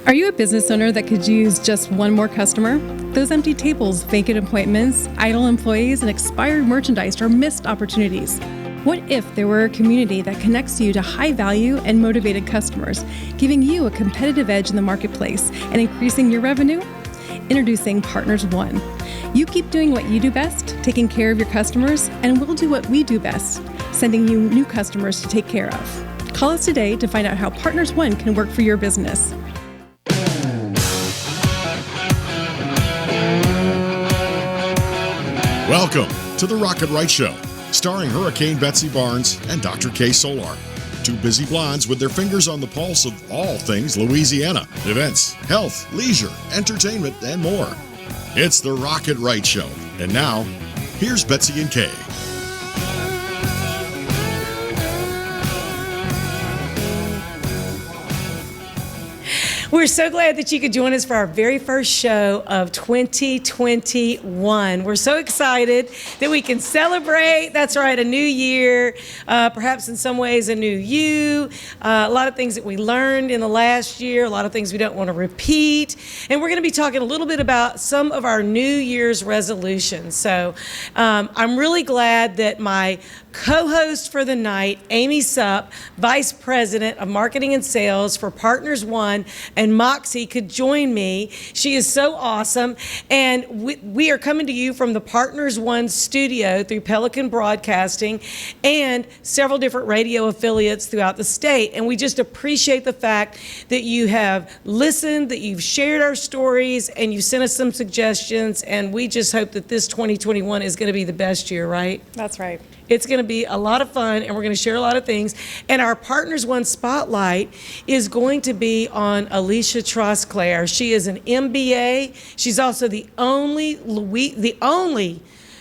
Are you a business owner that could use just one more customer? Those empty tables, vacant appointments, idle employees, and expired merchandise are missed opportunities. What if there were a community that connects you to high-value and motivated customers, giving you a competitive edge in the marketplace and increasing your revenue? Introducing Partners One. You keep doing what you do best, taking care of your customers, and we'll do what we do best, sending you new customers to take care of. Call us today to find out how Partners One can work for your business. Welcome to the Rocket Right Show, starring Hurricane Betsy Barnes and Dr. K. Solar. Two busy blondes with their fingers on the pulse of all things Louisiana. Events, health, leisure, entertainment, and more. It's the Rocket Right Show. And now, here's Betsy and Kay. We're so glad that you could join us for our very first show of 2021. We're so excited that we can celebrate, that's right, a new year, perhaps in some ways a new you, a lot of things that we learned in the last year, a lot of things we don't want to repeat. And we're going to be talking a little bit about some of our New Year's resolutions. So I'm really glad that my co-host for the night, Aimee Supp, Vice President of Marketing and Sales for Partners One, and Moxie could join me. She is so awesome. And we are coming to you from the Partners One studio through Pelican Broadcasting and several different radio affiliates throughout the state. And we just appreciate the fact that you have listened, that you've shared our stories, and you sent us some suggestions. And we just hope that this 2021 is going to be the best year, right? That's right. It's going to be a lot of fun, and we're going to share a lot of things. And our Partners One Spotlight is going to be on Alyssa Trosclair. She is an MBA. She's also the only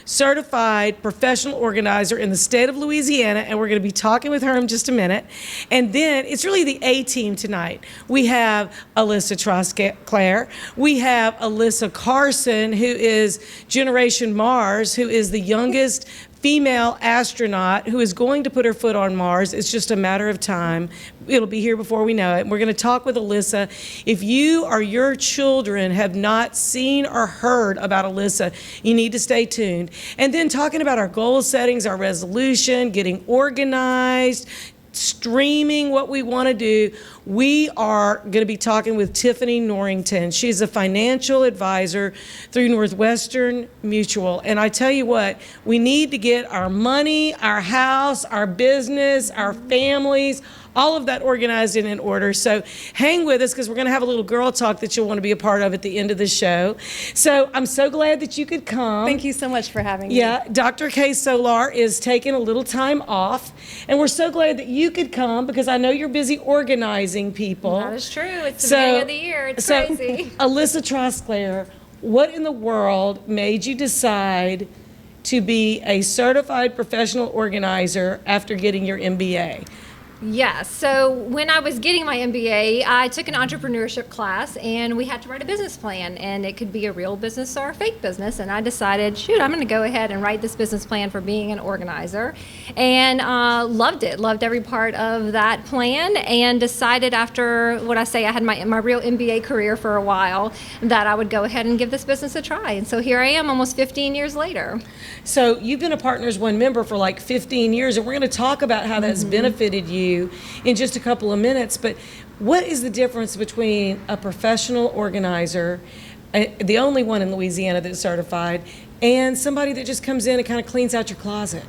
certified professional organizer in the state of Louisiana, and we're going to be talking with her in just a minute. And then it's really the A team tonight. We have Alyssa Trosclair. We have Alyssa Carson, who is Generation Mars, who is the youngest female astronaut who is going to put her foot on Mars. It's just a matter of time. It'll be here before we know it. We're going to talk with Alyssa. If you or your children have not seen or heard about Alyssa, you need to stay tuned. And then talking about our goal settings, our resolution, getting organized, streaming what we want to do, we are going to be talking with Tiffany Norrington. She's a financial advisor through Northwestern Mutual. And I tell you what, we need to get our money, our house, our business, our families, all of that organized and in order. So hang with us because we're going to have a little girl talk that you'll want to be a part of at the end of the show. So I'm so glad that you could come. Thank you so much for having me. Yeah, Dr. K. Solar is taking a little time off, and we're so glad that you could come because I know you're busy organizing people. That is true. It's the beginning of the year. It's crazy. Alyssa Trosclair, what in the world made you decide to be a certified professional organizer after getting your MBA? Yeah, so when I was getting my MBA, I took an entrepreneurship class and we had to write a business plan, and it could be a real business or a fake business. And I decided, shoot, I'm going to go ahead and write this business plan for being an organizer, and loved it, loved every part of that plan, and decided after what I say, I had my real MBA career for a while, that I would go ahead and give this business a try. And so here I am almost 15 years later. So you've been a Partners One member for like 15 years, and we're going to talk about how that's benefited you in just a couple of minutes. But what is the difference between a professional organizer, the only one in Louisiana that's certified, and somebody that just comes in and kind of cleans out your closet?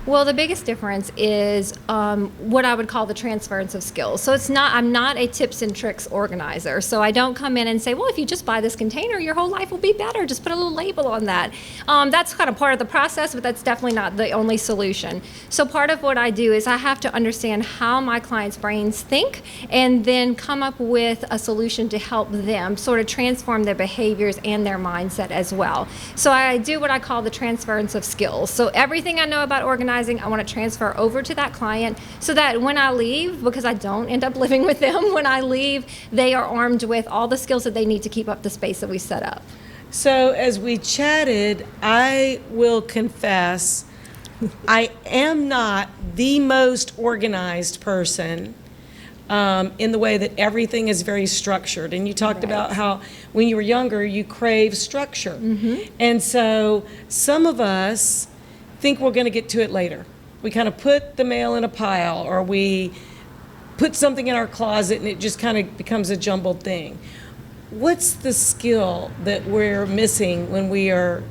Well, the biggest difference is what I would call the transference of skills. So I'm not a tips and tricks organizer. So I don't come in and say, well, if you just buy this container, your whole life will be better. Just put a little label on that. That's kind of part of the process, but that's definitely not the only solution. So part of what I do is I have to understand how my clients' brains think and then come up with a solution to help them sort of transform their behaviors and their mindset as well. So I do what I call the transference of skills. So everything I know about organizing, I want to transfer over to that client so that when I leave, because I don't end up living with them, when I leave, they are armed with all the skills that they need to keep up the space that we set up. So as we chatted, I will confess, I am not the most organized person. in the way that everything is very structured. And you talked about how when you were younger, you crave structure. And so some of us think we're going to get to it later. We kind of put the mail in a pile, or we put something in our closet and it just kind of becomes a jumbled thing. What's the skill that we're missing when we are,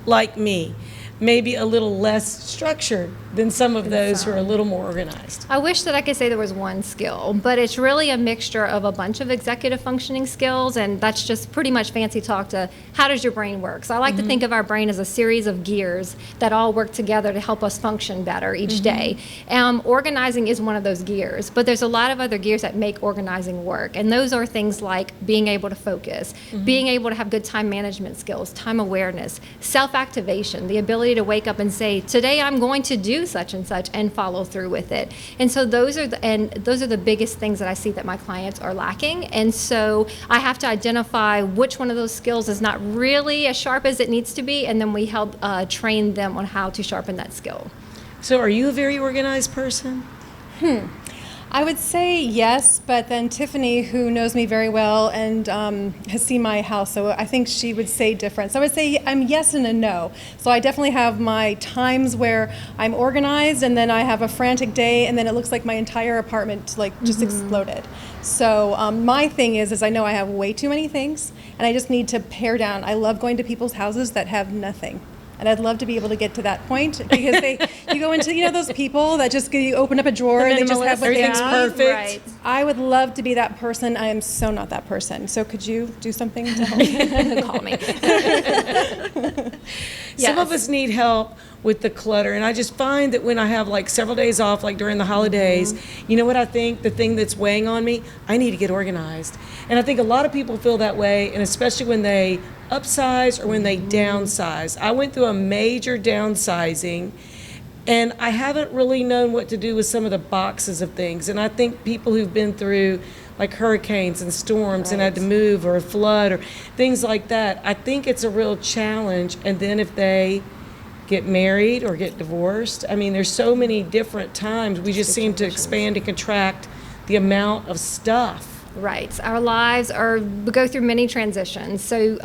like me, maybe a little less structured than some of those who are a little more organized? I wish that I could say there was one skill, but it's really a mixture of a bunch of executive functioning skills, and that's just pretty much fancy talk to how does your brain work. So I like to think of our brain as a series of gears that all work together to help us function better each day. Organizing is one of those gears, but there's a lot of other gears that make organizing work, and those are things like being able to focus, being able to have good time management skills, time awareness, self-activation, the ability to wake up and say, today I'm going to do such and such, and follow through with it. And so those are the biggest things that I see that my clients are lacking. And so I have to identify which one of those skills is not really as sharp as it needs to be, and then we help train them on how to sharpen that skill. So are you a very organized person? I would say yes, but then Tiffany, who knows me very well and has seen my house, so I think she would say different. So I would say I'm yes and a no. So I definitely have my times where I'm organized, and then I have a frantic day, and then it looks like my entire apartment just exploded. So my thing is I know I have way too many things, and I just need to pare down. I love going to people's houses that have nothing. And I'd love to be able to get to that point, because you go into, those people that just, you open up a drawer and they just have what they everything's have. perfect. Right. I would love to be that person. I am so not that person. So could you do something to help me? Call me. Some of us need help with the clutter, and I just find that when I have several days off, like during the holidays, you know what I think? The thing that's weighing on me, I need to get organized. And I think a lot of people feel that way, and especially when they upsize or when they downsize. I went through a major downsizing, and I haven't really known what to do with some of the boxes of things. And I think people who've been through hurricanes and storms and had to move, or a flood or things like that, I think it's a real challenge. And then if they get married or get divorced, there's so many different times we just seem to expand and contract the amount of stuff. Right. Our lives go through many transitions. So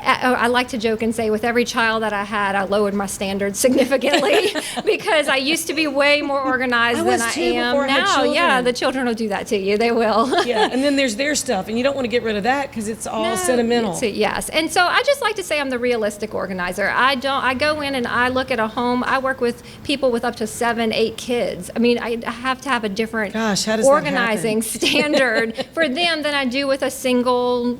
I like to joke and say, with every child that I had, I lowered my standards significantly because I used to be way more organized than I am now. Yeah, the children will do that to you. They will. Yeah, and then there's their stuff, and you don't want to get rid of that because it's all sentimental. Yes, and so I just like to say I'm the realistic organizer. I go in and I look at a home. I work with people with up to 7, 8 kids. I have to have a different organizing standard for them than I do with a single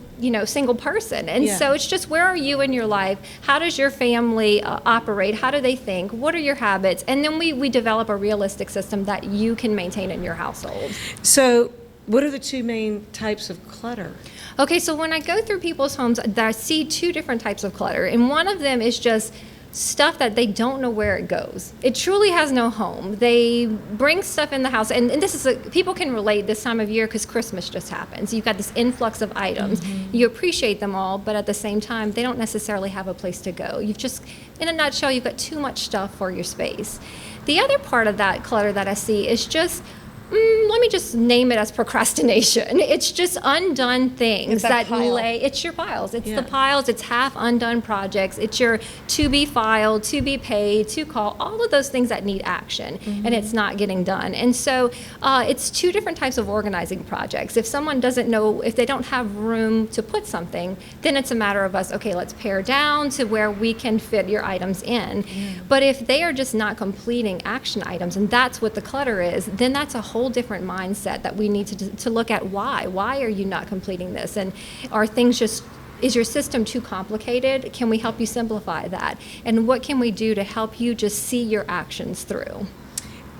person. And so it's just, where are you in your life? How does your family operate? How do they think? What are your habits? And then we develop a realistic system that you can maintain in your household. So what are the 2 main types of clutter? Okay, so when I go through people's homes, I see 2 different types of clutter. And one of them is just stuff that they don't know where it goes. It truly has no home. They bring stuff in the house, and this is people can relate this time of year because Christmas just happened. So you've got this influx of items. You appreciate them all, but at the same time, they don't necessarily have a place to go. You've just, in a nutshell, you've got too much stuff for your space. The other part of that clutter that I see is just, let me just name it as procrastination. It's just undone things it's your piles. It's the piles. It's half undone projects. It's your to be filed, to be paid, to call, all of those things that need action, and it's not getting done. And so it's 2 different types of organizing projects. If someone doesn't know, if they don't have room to put something, then it's a matter of us, okay, let's pare down to where we can fit your items in. But if they are just not completing action items, and that's what the clutter is, then that's a whole different mindset that we need to look at. Why are you not completing this? And are things just, is your system too complicated? Can we help you simplify that? And what can we do to help you just see your actions through?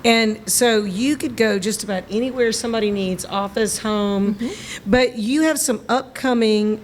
And so you could go just about anywhere somebody needs, office, home, but you have some upcoming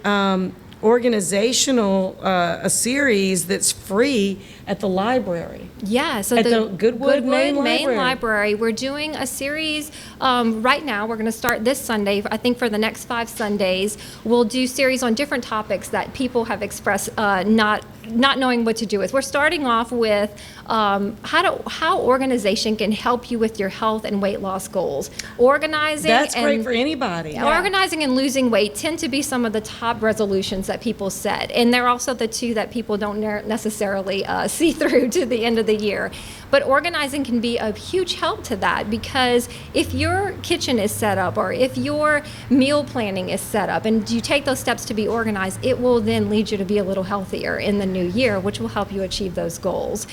organizational a series that's free at the library. Yeah, so at the Goodwood Main Library. We're doing a series right now. We're going to start this Sunday. I think for the next 5 Sundays, we'll do series on different topics that people have expressed not knowing what to do with. We're starting off with how organization can help you with your health and weight loss goals. Organizing. That's great for anybody. Yeah. Organizing and losing weight tend to be some of the top resolutions that people set, and they're also the two that people don't necessarily see through to the end of the year. But organizing can be a huge help to that, because if your kitchen is set up or if your meal planning is set up and you take those steps to be organized, it will then lead you to be a little healthier in the new year, which will help you achieve those goals.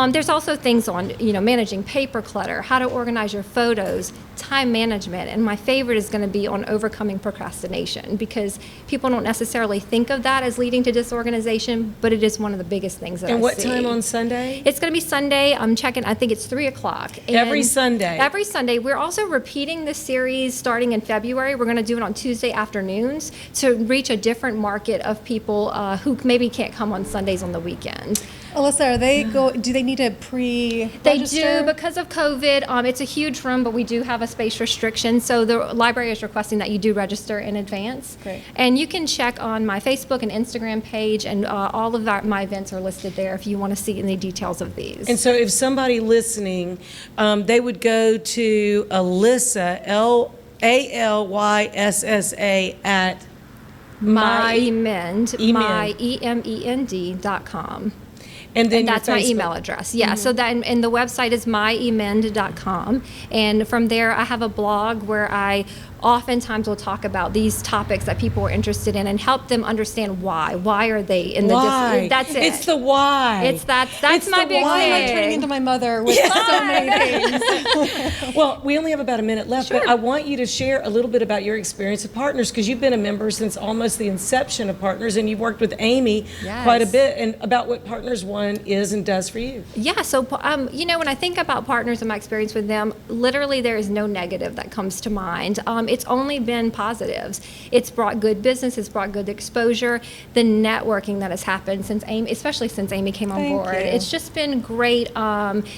There's also things on, managing paper clutter, how to organize your photos, time management, and my favorite is going to be on overcoming procrastination, because people don't necessarily think of that as leading to disorganization, but it is one of the biggest things that I see. And what time on Sunday? It's going to be Sunday. I'm checking. I think it's 3:00. Every Sunday. Every Sunday. We're also repeating this series starting in February. We're going to do it on Tuesday afternoons to reach a different market of people who maybe can't come on Sundays on the weekend. Alyssa, do they need to pre-register? They do, because of COVID. It's a huge room, but we do have a space restriction. So the library is requesting that you do register in advance. Great. And you can check on my Facebook and Instagram page, and all of my events are listed there if you want to see any details of these. And so if somebody listening, they would go to Alyssa, Alyssa at Emend, EMEND.com. And then that's my email address. Yeah. So that, and the website is myemend.com. And from there, I have a blog where I oftentimes will talk about these topics that people are interested in and help them understand why. Why are they in the that's it. It's the why. That's my big thing. Why am I turning into my mother with so many things? Well, we only have about a minute left, but I want you to share a little bit about your experience with Partners, because you've been a member since almost the inception of Partners, and you've worked with Aimee quite a bit, and about what Partners One is and does for you. Yeah, so when I think about Partners and my experience with them, literally there is no negative that comes to mind. It's only been positives. It's brought good business. It's brought good exposure. The networking that has happened since Aimee, especially since Aimee came on board, it's just been great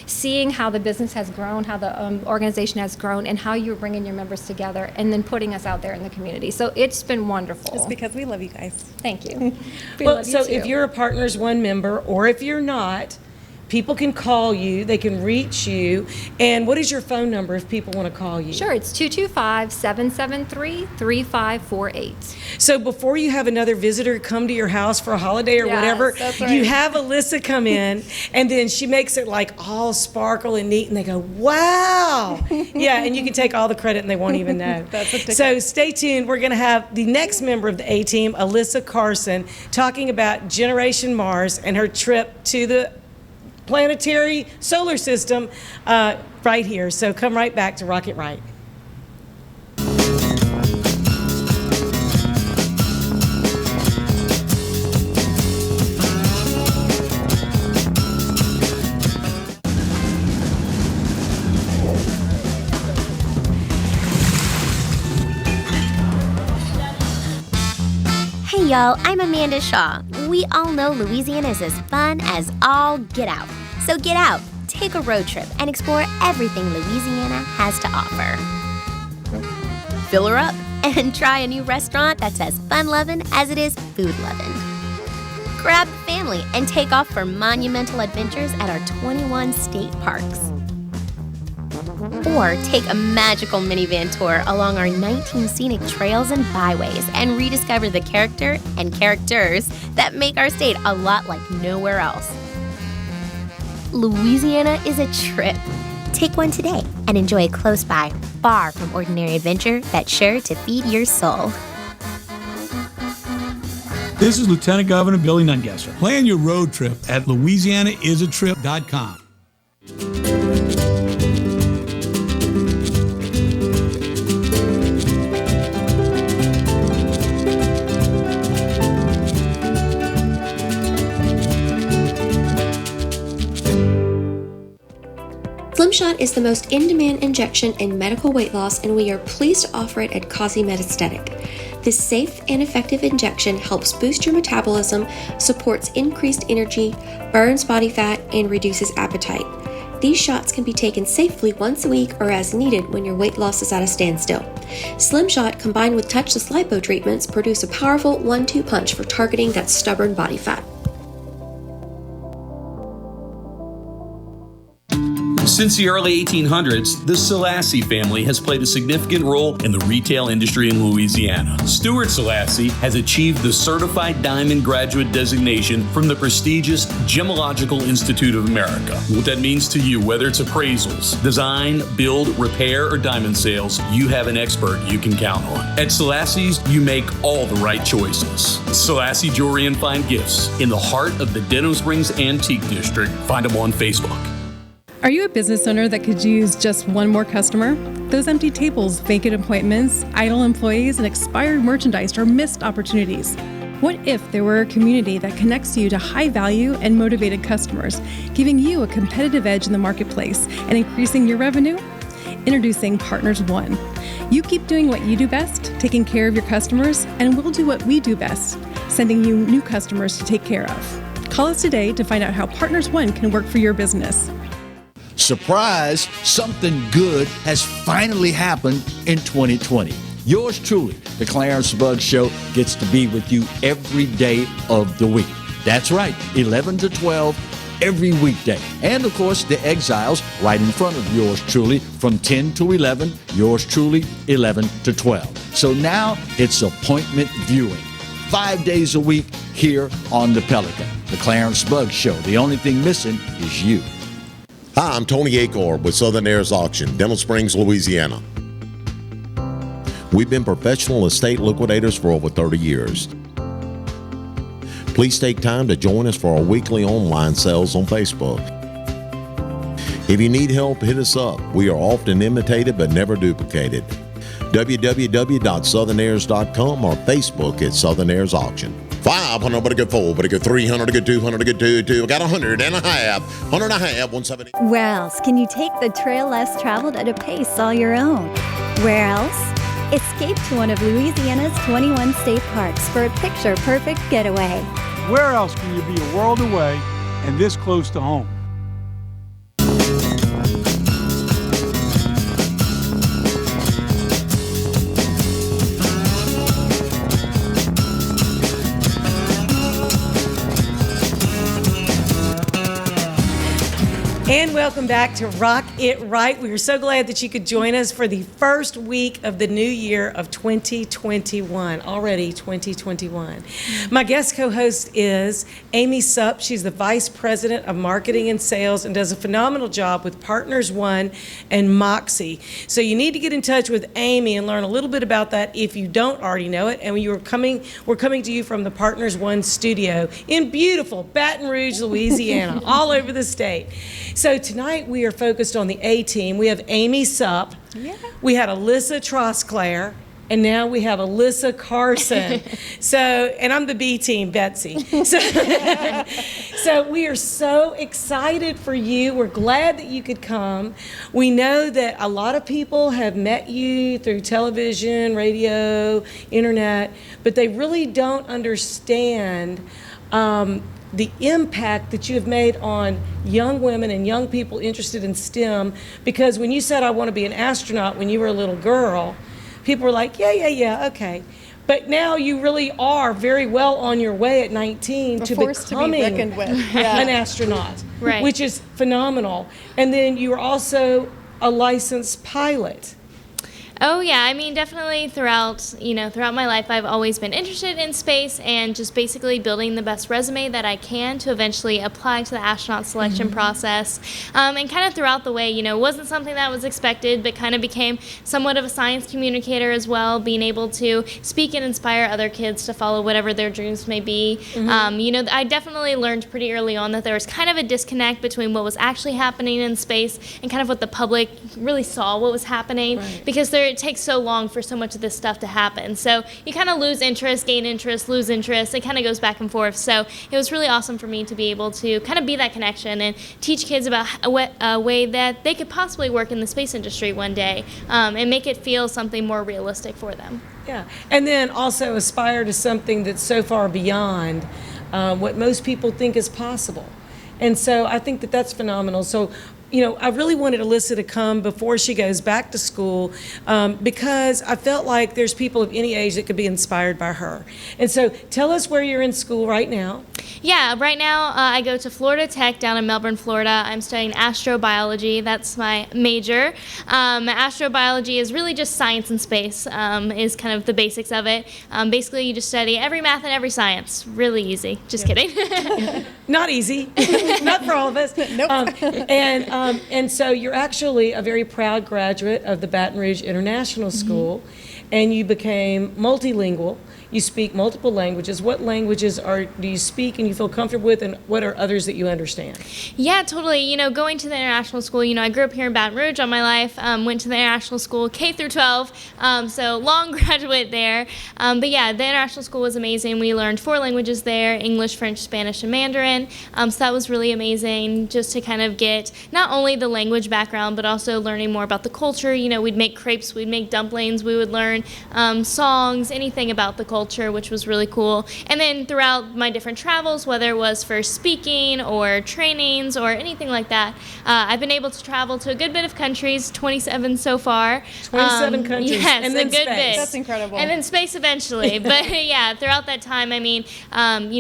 seeing how the business has grown, how the organization has grown, and how you're bringing your members together and then putting us out there in the community. So it's been wonderful. It's because we love you guys. Thank you. Well, so if you're a Partners One member, or if you're not, people can call you, they can reach you. And what is your phone number if people want to call you? Sure, it's 225-773-3548. So before you have another visitor come to your house for a holiday or whatever, you have Alyssa come in, and then she makes it like all sparkle and neat, and they go, wow. Yeah, and you can take all the credit and they won't even know. So stay tuned. We're going to have the next member of the A-Team, Alyssa Carson, talking about Generation Mars and her trip to the planetary solar system right here. So come right back to Rocket Right. Hey y'all, I'm Amanda Shaw. We all know Louisiana is as fun as all get out. So get out, take a road trip, and explore everything Louisiana has to offer. Fill her up and try a new restaurant that's as fun-loving as it is food-loving. Grab the family and take off for monumental adventures at our 21 state parks. Or take a magical minivan tour along our 19 scenic trails and byways and rediscover the character and characters that make our state a lot like nowhere else. Louisiana is a trip. Take one today and enjoy a close-by, far from ordinary adventure that's sure to feed your soul. This is Lieutenant Governor Billy Nungesser. Plan your road trip at LouisianaIsATrip.com. Slimshot is the most in-demand injection in medical weight loss, and we are pleased to offer it at Causey Med Aesthetic. This safe and effective injection helps boost your metabolism, supports increased energy, burns body fat, and reduces appetite. These shots can be taken safely once a week or as needed when your weight loss is at a standstill. Slim Shot combined with touchless lipo treatments produce a powerful 1-2 punch for targeting that stubborn body fat. Since the early 1800s, the Selassie family has played a significant role in the retail industry in Louisiana. Stuart Selassie has achieved the Certified Diamond Graduate designation from the prestigious Gemological Institute of America. What that means to you, whether it's appraisals, design, build, repair, or diamond sales, you have an expert you can count on. At Selassie's, you make all the right choices. Selassie Jewelry and Fine Gifts in the heart of the Denham Springs Antique District. Find them on Facebook. Are you a business owner that could use just one more customer? Those empty tables, vacant appointments, idle employees, and expired merchandise are missed opportunities. What if there were a community that connects you to high-value and motivated customers, giving you a competitive edge in the marketplace and increasing your revenue? Introducing Partners One. You keep doing what you do best, taking care of your customers, and we'll do what we do best, sending you new customers to take care of. Call us today to find out how Partners One can work for your business. Surprise, something good has finally happened in 2020. Yours truly, the Clarence Bugg Show, gets to be with you every day of the week. That's right, 11 to 12 every weekday. And of course, the Exiles right in front of yours truly from 10 to 11, yours truly 11 to 12. So now it's appointment viewing. 5 days a week here on the Pelican. The Clarence Bugg Show. The only thing missing is you. Hi, I'm Tony Acor with Southern Heirs Auction, Denham Springs, Louisiana. We've been professional estate liquidators for over 30 years. Please take time to join us for our weekly online sales on Facebook. If you need help, hit us up. We are often imitated but never duplicated. www.southernheirs.com or Facebook at Southern Heirs Auction. 500, but a good 4, but a good 300, a good 200, a good 2. I got 100 and a half, 170. Where else can you take the trail less traveled at a pace all your own? Where else? Escape to one of Louisiana's 21 state parks for a picture-perfect getaway. Where else can you be a world away and this close to home? And welcome back to Rock It Right. We are so glad that you could join us for the first week of the new year of 2021. Already 2021. My guest co-host is Aimee Supp. She's the Vice President of Marketing and Sales and does a phenomenal job with Partners One and Moxie. So you need to get in touch with Aimee and learn a little bit about that if you don't already know it. And we're coming to you from the Partners One studio in beautiful Baton Rouge, Louisiana, all over the state. So tonight we are focused on the A team. We have Aimee Supp. Yeah. We had Alyssa Trosclair. And now we have Alyssa Carson. And I'm the B team, Betsy. So we are so excited for you. We're glad that you could come. We know that a lot of people have met you through television, radio, internet, but they really don't understand the impact that you have made on young women and young people interested in STEM, because when you said, I want to be an astronaut when you were a little girl, people were like, yeah, okay. But now you really are very well on your way at 19 to becoming an astronaut, right, which is phenomenal. And then you are also a licensed pilot. Oh yeah, I mean definitely throughout my life I've always been interested in space and just basically building the best resume that I can to eventually apply to the astronaut selection process. And kind of throughout the way, wasn't something that was expected, but kind of became somewhat of a science communicator as well, being able to speak and inspire other kids to follow whatever their dreams may be. I definitely learned pretty early on that there was kind of a disconnect between what was actually happening in space and kind of what the public really saw what was happening, because there it takes so long for so much of this stuff to happen. So you kind of lose interest, gain interest, lose interest. It kind of goes back and forth. So it was really awesome for me to be able to kind of be that connection and teach kids about a way that they could possibly work in the space industry one day, and make it feel something more realistic for them. Yeah, and then also aspire to something that's so far beyond what most people think is possible. And so I think that that's phenomenal. So, I really wanted Alyssa to come before she goes back to school, because I felt like there's people of any age that could be inspired by her. And so tell us where you're in school right now. Yeah, right now I go to Florida Tech down in Melbourne, Florida. I'm studying astrobiology. That's my major. Astrobiology is really just science and space, is kind of the basics of it. Basically, you just study every math and every science. Really easy. Just kidding. Not easy. Not for all of us. Nope. And so you're actually a very proud graduate of the Baton Rouge International School, and you became multilingual. You speak multiple languages. What languages do you speak and you feel comfortable with, and what are others that you understand? Yeah, totally. Going to the international school, I grew up here in Baton Rouge all my life, went to the international school K through 12, so long graduate there. But yeah, the international school was amazing. We learned 4 languages there: English, French, Spanish, and Mandarin. So that was really amazing, just to kind of get not only the language background, but also learning more about the culture. We'd make crepes, we'd make dumplings, we would learn songs, anything about the culture, which was really cool. And then throughout my different travels, whether it was for speaking or trainings or anything like that, I've been able to travel to a good bit of countries, 27 so far. 27 countries. Yes, and then a good space. bit. That's incredible. And then space eventually. But yeah, throughout that time, being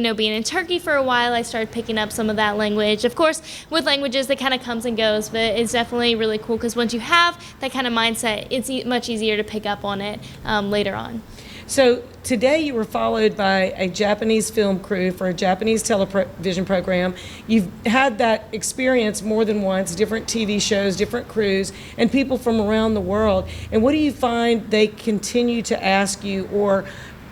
in Turkey for a while, I started picking up some of that language. Of course, with languages, it kind of comes and goes, but it's definitely really cool because once you have that kind of mindset, it's much easier to pick up on it later on. So today you were followed by a Japanese film crew for a Japanese television program. You've had that experience more than once, different TV shows, different crews, and people from around the world. And what do you find they continue to ask you, or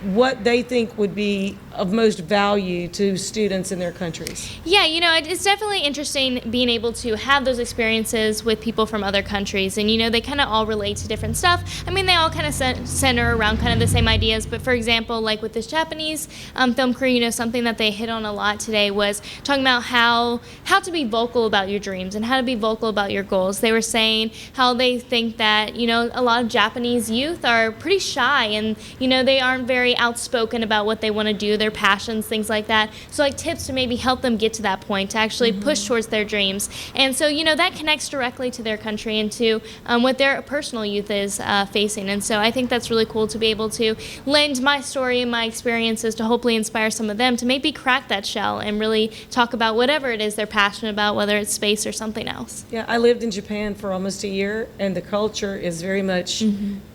what they think would be of most value to students in their countries? Yeah, it's definitely interesting being able to have those experiences with people from other countries, and they kind of all relate to different stuff. They all kind of center around kind of the same ideas, but for example, like with this Japanese film crew, something that they hit on a lot today was talking about how to be vocal about your dreams and how to be vocal about your goals. They were saying how they think that, a lot of Japanese youth are pretty shy, and, they aren't very outspoken about what they want to do, their passions, things like that. So tips to maybe help them get to that point, to actually push towards their dreams. And so, that connects directly to their country and to what their personal youth is facing. And so I think that's really cool to be able to lend my story and my experiences to hopefully inspire some of them to maybe crack that shell and really talk about whatever it is they're passionate about, whether it's space or something else. Yeah, I lived in Japan for almost a year, and the culture is very much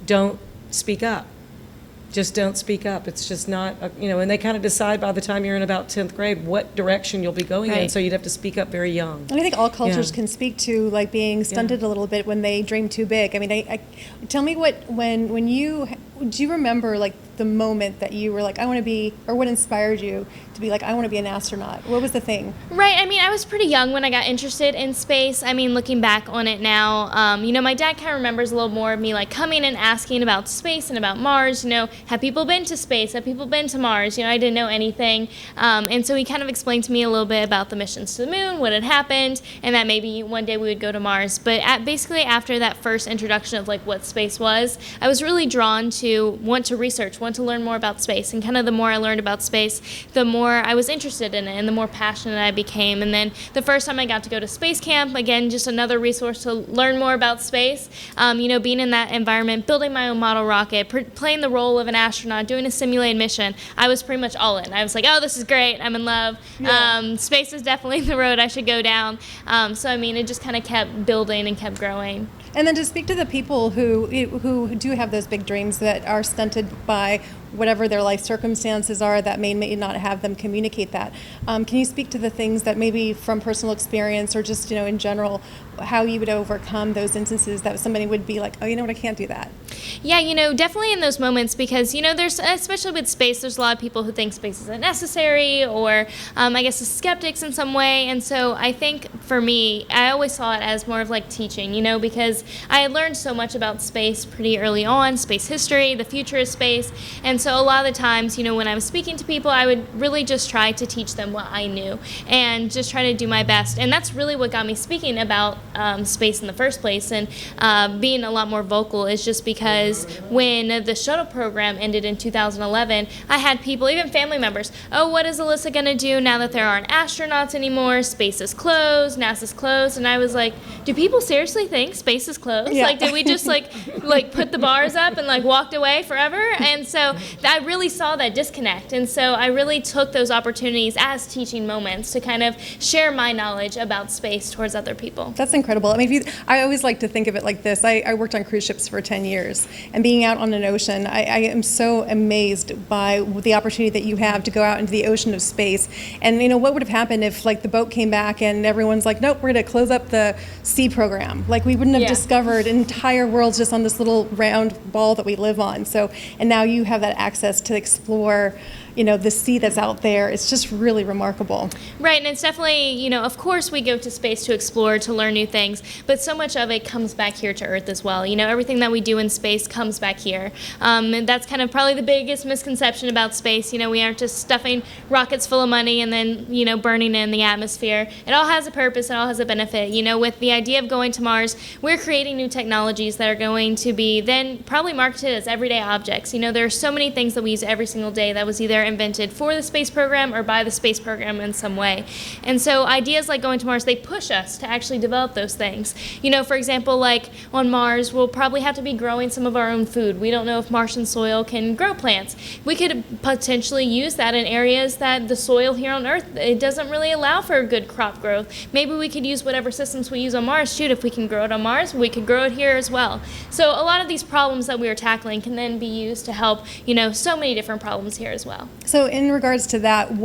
don't speak up. Just don't speak up. It's just not, and they kind of decide by the time you're in about 10th grade what direction you'll be going in, so you'd have to speak up very young. And I think all cultures can speak to being stunted a little bit when they dream too big. I tell me when you, do you remember the moment that you were I want to be, or what inspired you to be I want to be an astronaut? What was the thing? Right. I was pretty young when I got interested in space. Looking back on it now, my dad kind of remembers a little more of me coming and asking about space and about Mars. Have people been to space? Have people been to Mars? I didn't know anything. And so he kind of explained to me a little bit about the missions to the moon, what had happened, and that maybe one day we would go to Mars. But basically after that first introduction of what space was, I was really drawn to want to research, want to learn more about space. And kind of the more I learned about space, the more I was interested in it and the more passionate I became. And then the first time I got to go to space camp, again, just another resource to learn more about space, being in that environment, building my own model rocket, playing the role of an astronaut, doing a simulated mission, I was pretty much all in. I was oh, this is great, I'm in love. Yeah. Space is definitely the road I should go down. So it just kind of kept building and kept growing. And then to speak to the people who do have those big dreams that are stunted by whatever their life circumstances are that may not have them communicate that. Can you speak to the things that maybe from personal experience or just in general, how you would overcome those instances that somebody would be oh, I can't do that? Yeah, definitely in those moments, because, there's, especially with space, there's a lot of people who think space isn't necessary, or I guess skeptics in some way. And so I think for me, I always saw it as more of like teaching, because I had learned so much about space pretty early on, space history, the future of space. And so a lot of the times, when I was speaking to people, I would really just try to teach them what I knew and just try to do my best. And that's really what got me speaking about space in the first place, and being a lot more vocal, is just because when the shuttle program ended in 2011, I had people, even family members, oh, what is Alyssa going to do now that there aren't astronauts anymore? Space is closed, NASA's closed. And I was like, do people seriously think space is closed? Yeah. Like, did we just like put the bars up and like walked away forever? And so I really saw that disconnect. And so I really took those opportunities as teaching moments to kind of share my knowledge about space towards other people. That's incredible. I mean, I always like to think of it like this. I worked on cruise ships for 10 years, and being out on an ocean, I am so amazed by the opportunity that you have to go out into the ocean of space. And what would have happened if like the boat came back and everyone's like, nope, we're going to close up the sea program. Like, we wouldn't have discovered entire worlds just on this little round ball that we live on. So, and now you have that access to explore the sea that's out there. It's just really remarkable. Right, and it's definitely, of course we go to space to explore, to learn new things, but so much of it comes back here to Earth as well. Everything that we do in space comes back here. And that's kind of probably the biggest misconception about space. We aren't just stuffing rockets full of money and then, burning it in the atmosphere. It all has a purpose, it all has a benefit. With the idea of going to Mars, we're creating new technologies that are going to be then probably marketed as everyday objects. There are so many things that we use every single day that was either invented for the space program or by the space program in some way. And so ideas like going to Mars, they push us to actually develop those things. For example, like on Mars, we'll probably have to be growing some of our own food. We don't know if Martian soil can grow plants. We could potentially use that in areas that the soil here on Earth, it doesn't really allow for a good crop growth. Maybe we could use whatever systems we use on Mars. Shoot, if we can grow it on Mars, we could grow it here as well. So a lot of these problems that we are tackling can then be used to help, so many different problems here as well. So in regards to that,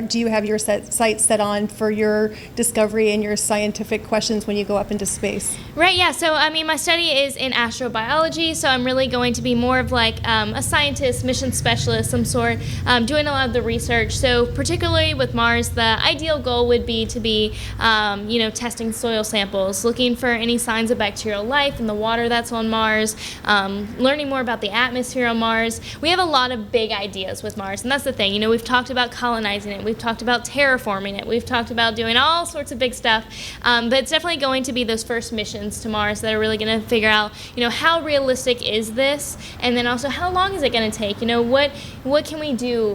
do you have your sights set on for your discovery and your scientific questions when you go up into space? Right, yeah. So, my study is in astrobiology, so I'm really going to be more of like a scientist, mission specialist, some sort, doing a lot of the research. So particularly with Mars, the ideal goal would be to be, testing soil samples, looking for any signs of bacterial life in the water that's on Mars, learning more about the atmosphere on Mars. We have a lot of big ideas with Mars, and that's the thing. We've talked about colonizing it, we've talked about terraforming it, we've talked about doing all sorts of big stuff, but it's definitely going to be those first missions to Mars that are really going to figure out, how realistic is this, and then also how long is it going to take? What can we do?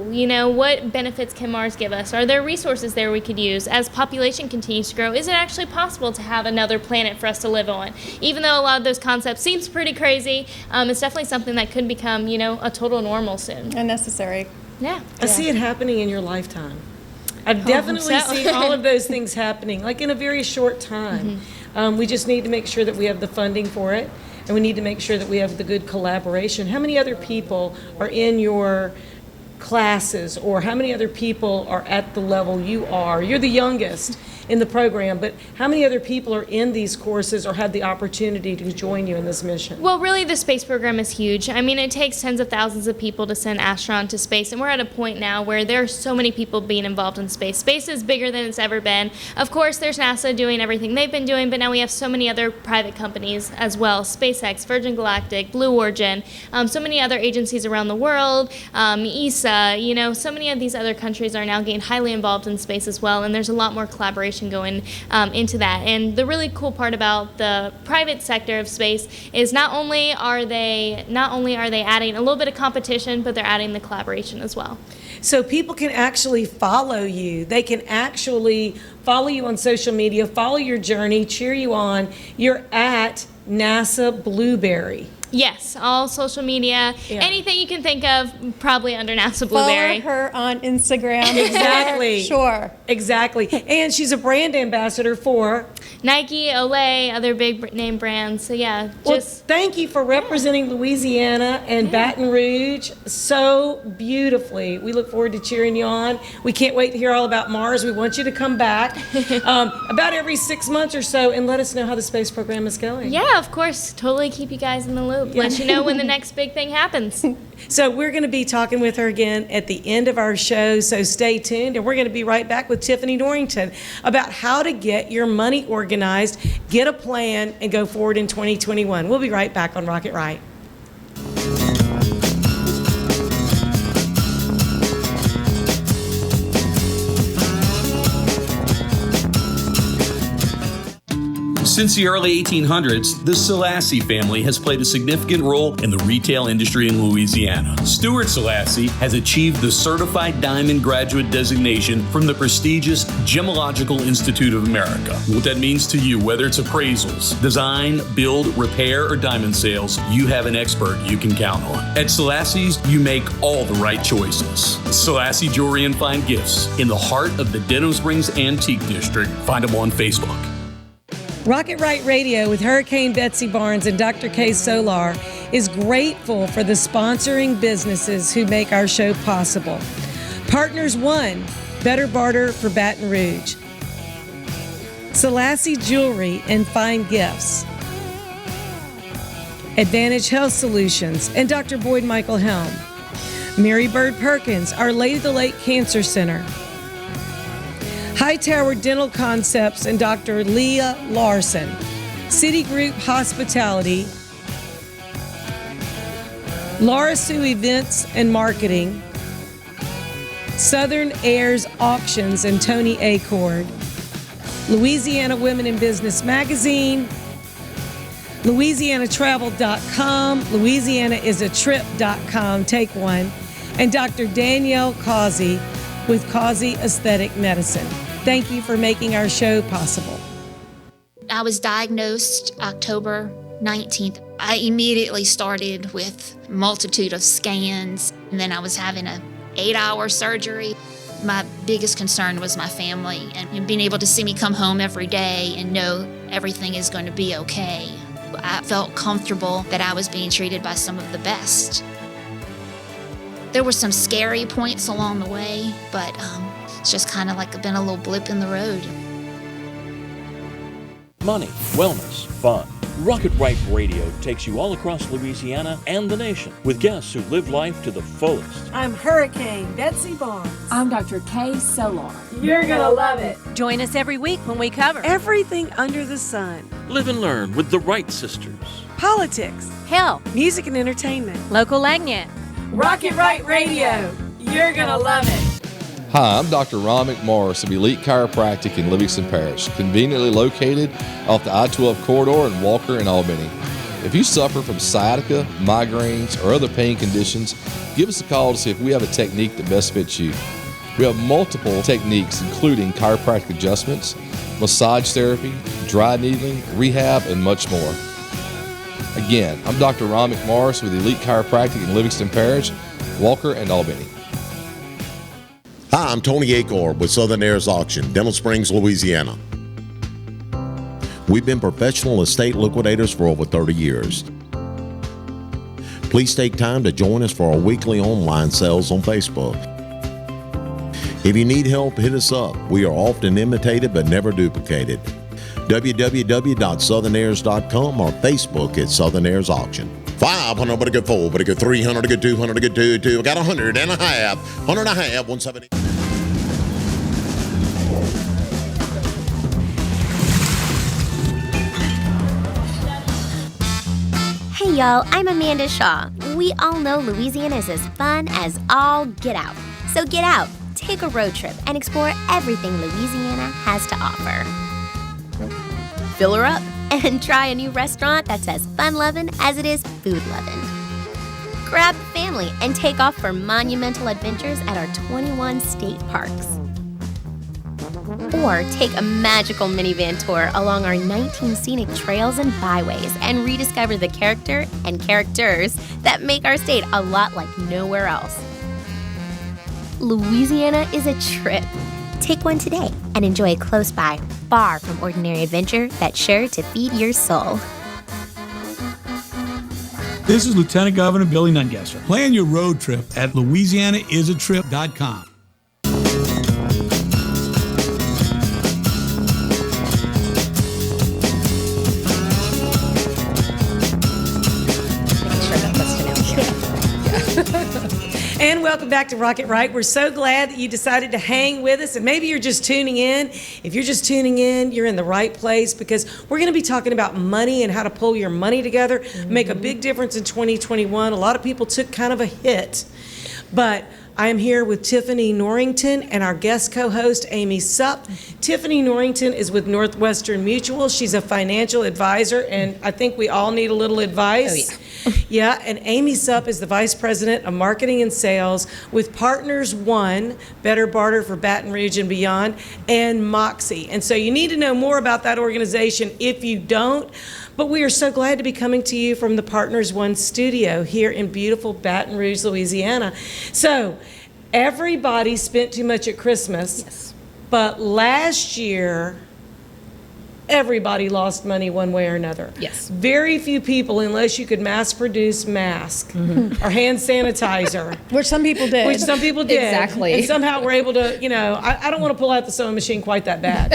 What benefits can Mars give us? Are there resources there we could use? As population continues to grow, is it actually possible to have another planet for us to live on? Even though a lot of those concepts seems pretty crazy, it's definitely something that could become, a total normal soon. And necessary. Yeah. I see it happening in your lifetime. I've definitely seen all of those things happening, like in a very short time. We just need to make sure that we have the funding for it, and we need to make sure that we have the good collaboration. How many other people are in your classes, or how many other people are at the level you are? You're the youngest in the program, but how many other people are in these courses or have the opportunity to join you in this mission? Well, really, the space program is huge. It takes tens of thousands of people to send astronauts to space, and we're at a point now where there are so many people being involved in space. Space is bigger than it's ever been. Of course, there's NASA doing everything they've been doing, but now we have so many other private companies as well. SpaceX, Virgin Galactic, Blue Origin, so many other agencies around the world, ESA, so many of these other countries are now getting highly involved in space as well, and there's a lot more collaboration going into that. And the really cool part about the private sector of space is not only are they adding a little bit of competition, but they're adding the collaboration as well. So people can actually follow you. They can actually follow you on social media, follow your journey, cheer you on. You're at NASA Blueberry. Yes, all social media, anything you can think of, probably under NASA Blueberry. Follow her on Instagram. Exactly. Sure. Exactly. And she's a brand ambassador for Nike, Olay, other big name brands. So well, thank you for representing Louisiana and Baton Rouge so beautifully. We look forward to cheering you on. We can't wait to hear all about Mars. We want you to come back about every 6 months or so and let us know how the space program is going. Yeah, of course. Totally keep you guys in the loop. loop. Let you know when the next big thing happens. So we're going to be talking with her again at the end of our show, so stay tuned. And we're going to be right back with Tiffany Norrington about how to get your money organized, get a plan, and go forward in 2021. We'll be right back on Rocket Right. Since the early 1800s, the Selassie family has played a significant role in the retail industry in Louisiana. Stuart Selassie has achieved the Certified Diamond Graduate designation from the prestigious Gemological Institute of America. What that means to you, whether it's appraisals, design, build, repair, or diamond sales, you have an expert you can count on. At Selassie's, you make all the right choices. Selassie Jewelry and Fine Gifts in the heart of the Denham Springs Antique District. Find them on Facebook. Rocket Right Radio with Hurricane Betsy Barnes and Dr. K. Solar is grateful for the sponsoring businesses who make our show possible. Partners One, Better Barter for Baton Rouge. Selassie Jewelry and Fine Gifts. Advantage Health Solutions and Dr. Boyd Michael Helm. Mary Bird Perkins, Our Lady of the Lake Cancer Center. Hightower Dental Concepts and Dr. Leah Larson. Citigroup Hospitality. Laura Sue Events and Marketing. Southern Airs Auctions and Tony Acord. Louisiana Women in Business Magazine. LouisianaTravel.com. LouisianaIsATrip.com. Take one. And Dr. Danielle Causey with Causey Aesthetic Medicine. Thank you for making our show possible. I was diagnosed October 19th. I immediately started with a multitude of scans, and then I was having an 8-hour surgery. My biggest concern was my family and being able to see me come home every day and know everything is going to be okay. I felt comfortable that I was being treated by some of the best. There were some scary points along the way, but it's just kind of like been a little blip in the road. Money, wellness, fun. Rocket Right Radio takes you all across Louisiana and the nation with guests who live life to the fullest. I'm Hurricane Betsy Barnes. I'm Dr. K. Solar. You're gonna love it. Join us every week when we cover Everything under the sun. Live and learn with the Wright sisters. Politics. health, Music and entertainment. local Lagnet. Rocket Right Radio. You're gonna love it. Hi, I'm Dr. Ron McMorris of Elite Chiropractic in Livingston Parish, conveniently located off the I-12 corridor in Walker and Albany. If you suffer from sciatica, migraines, or other pain conditions, give us a call to see if we have a technique that best fits you. We have multiple techniques including chiropractic adjustments, massage therapy, dry needling, rehab, and much more. Again, I'm Dr. Ron McMorris with Elite Chiropractic in Livingston Parish, Walker, and Albany. Hi, I'm Tony Acord with Southern Airs Auction, Denham Springs, Louisiana. We've been professional estate liquidators for over 30 years. Please take time to join us for our weekly online sales on Facebook. If you need help, hit us up. We are often imitated but never duplicated. www.southernairs.com or Facebook at Southern Airs Auction. 500, but a good 4, but a good 300, a good 200, a good 2. I got 100 and a half, 100 and a half, 170. Hey y'all, I'm Amanda Shaw. We all know Louisiana is as fun as all get out. So get out, take a road trip, and explore everything Louisiana has to offer. Fill her up and try a new restaurant that's as fun-loving as it is food-loving. Grab the family and take off for monumental adventures at our 21 state parks. Or take a magical minivan tour along our 19 scenic trails and byways and rediscover the character and characters that make our state a lot like nowhere else. Louisiana is a trip. Take one today and enjoy a close by, far from ordinary adventure that's sure to feed your soul. This is Lieutenant Governor Billy Nungesser. Plan your road trip at LouisianaIsATrip.com. welcome back to Rocket Right. We're so glad that you decided to hang with us, and maybe you're just tuning in. If you're just tuning in, you're in the right place, because we're going to be talking about money and how to pull your money together, make a big difference in 2021. A lot of people took kind of a hit, but I am here with Tiffany Norrington and our guest co-host, Aimee Supp. Tiffany Norrington is with Northwestern Mutual. She's a financial advisor, and I think we all need a little advice. Oh, yeah. Yeah, and Aimee Supp is the Vice President of Marketing and Sales with Partners One, Better Barter for Baton Rouge and beyond, and Moxie. And so you need to know more about that organization if you don't. But we are so glad to be coming to you from the Partners One studio here in beautiful Baton Rouge, Louisiana. So everybody spent too much at Christmas, but last year, everybody lost money one way or another. Yes. Very few people, unless you could mass produce masks or hand sanitizer. Which some people did. Exactly. And somehow we're able to, I don't want to pull out the sewing machine quite that bad.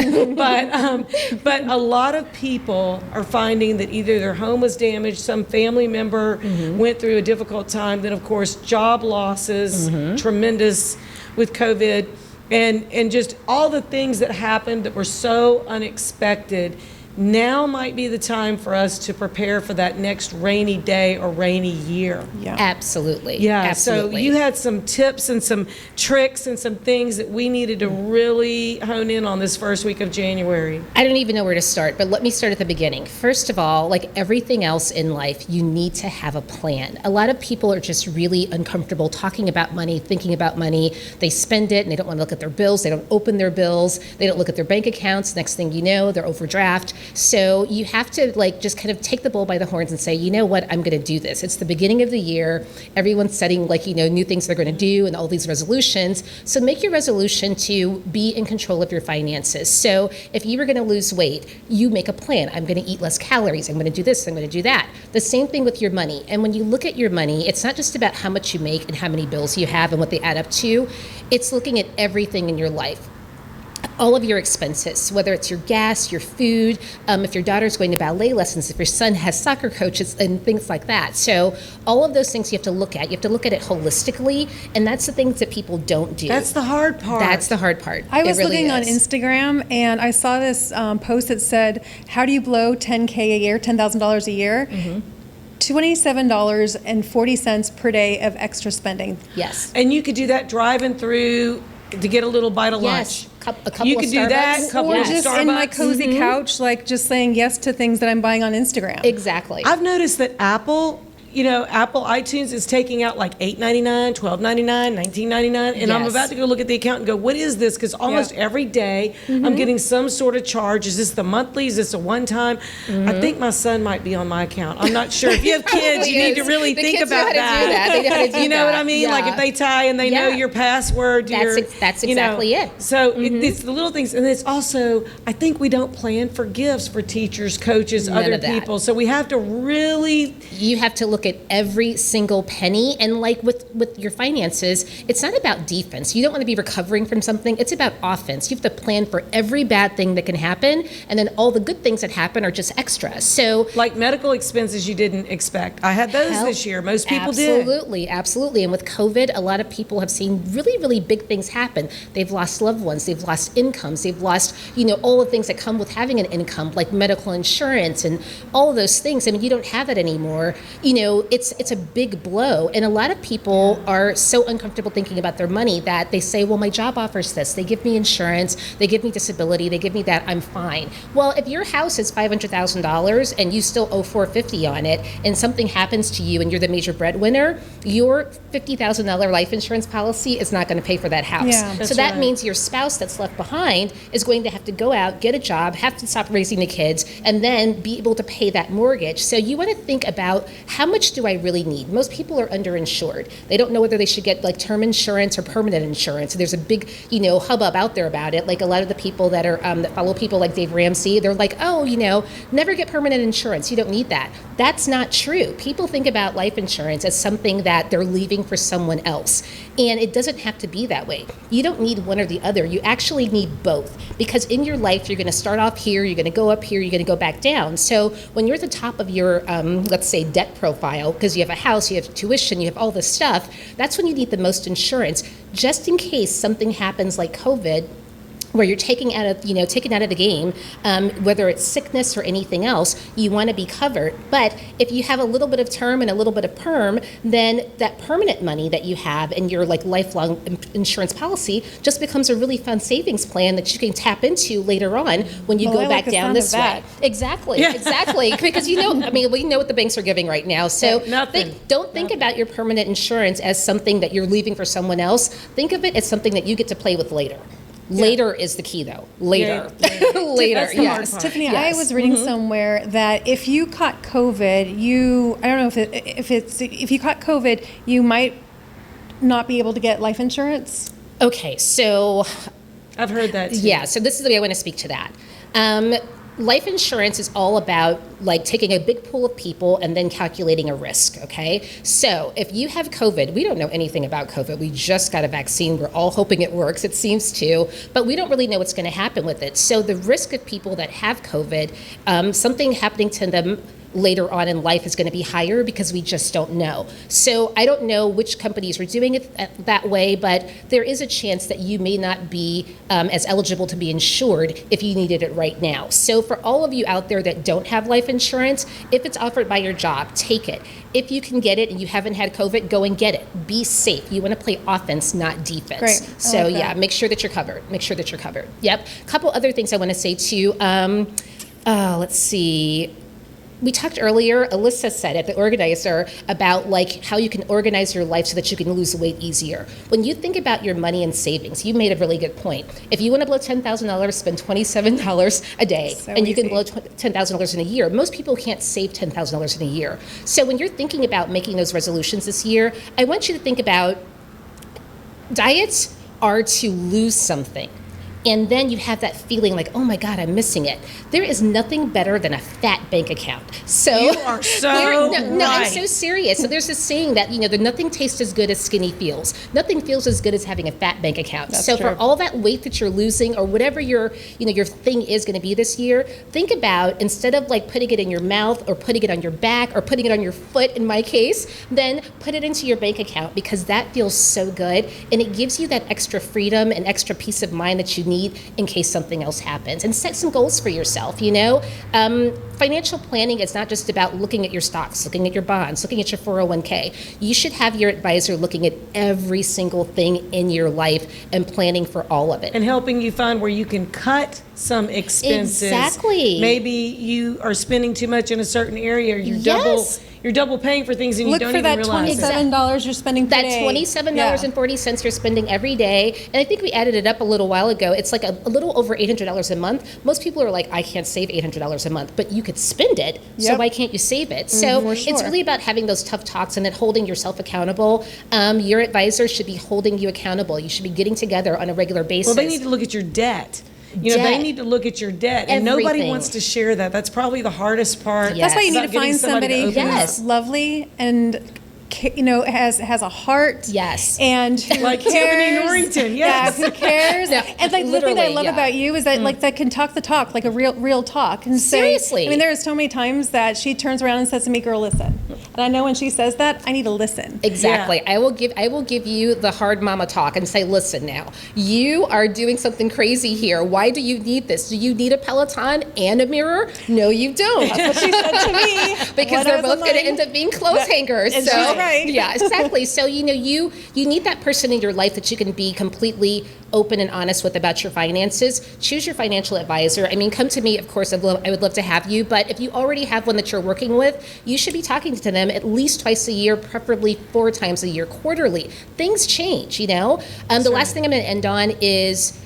But a lot of people are finding that either their home was damaged, some family member went through a difficult time, then of course job losses, tremendous with COVID. And just all the things that happened that were so unexpected. Now might be the time for us to prepare for that next rainy day or rainy year. Yeah. Absolutely. Yeah. Absolutely. So you had some tips and some tricks and some things that we needed to really hone in on this first week of January. I don't even know where to start, but let me start at the beginning. First of all, like everything else in life, you need to have a plan. A lot of people are just really uncomfortable talking about money, thinking about money. They spend it and they don't want to look at their bills. They don't open their bills. They don't look at their bank accounts. Next thing you know, they're overdraft. So you have to just kind of take the bull by the horns and say, you know what, I'm going to do this. It's the beginning of the year. Everyone's setting new things they're going to do and all these resolutions. So make your resolution to be in control of your finances. So if you were going to lose weight, you make a plan. I'm going to eat less calories. I'm going to do this. I'm going to do that. The same thing with your money. And when you look at your money, it's not just about how much you make and how many bills you have and what they add up to. It's looking at everything in your life. All of your expenses, whether it's your gas, your food, if your daughter's going to ballet lessons, if your son has soccer coaches and things like that. So all of those things you have to look at. You have to look at it holistically, and that's the things that people don't do. That's the hard part. That's the hard part. I was really looking on is. Instagram, and I saw this post that said, how do you blow $10,000 a year, $10,000 a year? $27.40 per day of extra spending. Yes. And you could do that driving through to get a little bite of lunch. A couple you of could do that, Starbucks. couple Or of just Starbucks. in my cozy couch, just saying yes to things that I'm buying on Instagram. Exactly. I've noticed that Apple iTunes is taking out like $8.99, $12.99, $19.99, and I'm Yes. about to go look at the account and go, what is this? Because almost every day I'm getting some sort of charge. Is this the monthly? Is this a one-time? I think my son might be on my account. I'm not sure. If you have kids, you need to really The think kids know about how to do that. They know how to do You know what that. I mean? Yeah. Like if they tie and they know Yeah. your password. That's exactly it. So it's the little things. And it's also, I think we don't plan for gifts for teachers, coaches, None other of that. people. So we have to really... You have to look at every single penny, and with your finances, it's not about defense. You don't want to be recovering from something. It's about offense. You have to plan for every bad thing that can happen, and then all the good things that happen are just extra. So like medical expenses you didn't expect. I had those this year. Most people did. Absolutely. And with COVID, a lot of people have seen really, really big things happen. They've lost loved ones. They've lost incomes. They've lost, all the things that come with having an income, like medical insurance and all of those things. I mean, you don't have that anymore. It's a big blow. And a lot of people are so uncomfortable thinking about their money that they say, well, my job offers this. They give me insurance. They give me disability. They give me that. I'm fine. Well, if your house is $500,000 and you still owe $450 on it, and something happens to you and you're the major breadwinner, your $50,000 life insurance policy is not going to pay for that house. Yeah, so that means your spouse that's left behind is going to have to go out, get a job, have to stop raising the kids, and then be able to pay that mortgage. So you want to think about, how much do I really need? Most people are underinsured. They don't know whether they should get term insurance or permanent insurance. There's a big, hubbub out there about it. Like a lot of the people that are that follow people like Dave Ramsey, they're like, oh, never get permanent insurance. You don't need that. That's not true. People think about life insurance as something that they're leaving for someone else. And it doesn't have to be that way. You don't need one or the other. You actually need both, because in your life, you're going to start off here, you're going to go up here, you're going to go back down. So when you're at the top of your, let's say, debt profile, because you have a house, you have tuition, you have all this stuff, that's when you need the most insurance, just in case something happens like COVID, where you're taken out of the game, whether it's sickness or anything else, you want to be covered. But if you have a little bit of term and a little bit of perm, then that permanent money that you have in your like lifelong insurance policy just becomes a really fun savings plan that you can tap into later on when you go back down this way. Exactly, exactly. Because we know what the banks are giving right now. So don't think about your permanent insurance as something that you're leaving for someone else. Think of it as something that you get to play with later. Later is the key, though. Later. Later, yes. Tiffany, yes. I was reading somewhere that if you caught COVID, I don't know if you caught COVID, you might not be able to get life insurance. Okay, so I've heard that too. Yeah, so this is the way I want to speak to that. Life insurance is all about like taking a big pool of people and then calculating a risk, okay? So if you have COVID, we don't know anything about COVID. We just got a vaccine. We're all hoping it works. It seems to, but we don't really know what's going to happen with it. So the risk of people that have COVID, something happening to them later on in life is going to be higher because we just don't know. So I don't know which companies are doing it that way, but there is a chance that you may not be as eligible to be insured if you needed it right now. So for all of you out there that don't have life insurance, if it's offered by your job, take it. If you can get it and you haven't had COVID, go and get it. Be safe. You want to play offense, not defense. Great. So yeah, make sure that you're covered. Make sure that you're covered. Yep. A couple other things I want to say too. Let's see. We talked earlier, Alyssa said it, the organizer, about like how you can organize your life so that you can lose weight easier. When you think about your money and savings, you made a really good point. If you want to blow $10,000, spend $27 a day, and you can blow $10,000 in a year. Most people can't save $10,000 in a year. So when you're thinking about making those resolutions this year, I want you to think about diets are to lose something. And then you have that feeling like, oh my God, I'm missing it. There is nothing better than a fat bank account. So you are so no, I'm so serious. So there's this saying that, that nothing tastes as good as skinny feels. Nothing feels as good as having a fat bank account. That's so true. for all that weight that you're losing or whatever your thing is going to be this year, think about, instead of like putting it in your mouth or putting it on your back or putting it on your foot in my case, then put it into your bank account, because that feels so good and it gives you that extra freedom and extra peace of mind that you need in case something else happens. And set some goals for yourself. Financial planning is not just about looking at your stocks, looking at your bonds, looking at your 401k. You should have your advisor looking at every single thing in your life and planning for all of it. And helping you find where you can cut some expenses. Exactly. Maybe you are spending too much in a certain area, or you're double paying for things and Look you don't for even that realize $27 you're spending per That day. $27.40 you're spending every day. And I think we added it up a little while ago. It's like a little over $800 a month. Most people are like, I can't save $800 a month, but you could spend it. So why can't you save it? So it's really about having those tough talks and then holding yourself accountable. Your advisor should be holding you accountable. You should be getting together on a regular basis. Well, they need to look at your debt. They need to look at your debt, and nobody wants to share that. That's probably the hardest part. That's why you need to find somebody who's lovely and has a heart. Yes. And who like cares. Tiffany Norrington. Yes. Yeah, who cares? And like the thing that I love about you is that like that can talk the talk, like a real talk. And so, seriously. I mean, there are so many times that she turns around and says to me, "Girl, listen." And I know when she says that, I need to listen. Exactly. Yeah. I will give you the hard mama talk and say, listen now, you are doing something crazy here. Why do you need this? Do you need a Peloton and a mirror? No, you don't. That's what she said to me. Because they're both going to end up being clothes hangers. And so, she's right. Yeah, exactly. So, you need that person in your life that you can be completely open and honest with about your finances. Choose your financial advisor. I mean, come to me, of course, I would love to have you, but if you already have one that you're working with, you should be talking to them at least twice a year, preferably 4 times a year, quarterly. Things change, The last thing I'm going to end on is